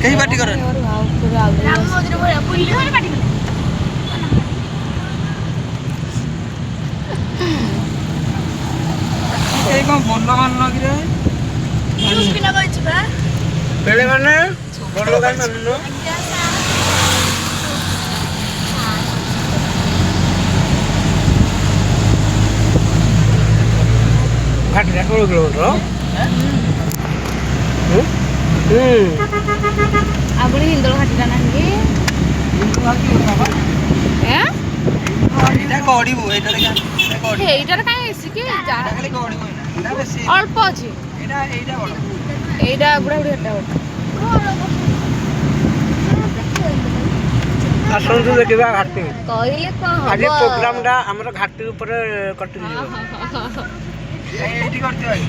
कहीं पार्टी कर राम मंदिर भलिया बुल्ली घरे पार्टी कले कहीं कौन बोलना मान लग रहा है जूस पिना कहछि बा पेड़े माने बोलो काई माननो घाट घाट किलोमीटर आपण हिंदळ घाटीला नाही एटा गड़ीबो एटा गड़ी এইটার কাই এসি কি एटा खाली गड़ीबो एटा बेसी অল্প আছে एटा एटा बड़ এইটা বুড়া বুড়ি একটা বড় आसंतु देखिबा घाटी কইলে কোন হবে आज प्रोग्राम टा हमर घाटी ऊपर कटि दियो एठी करते भाई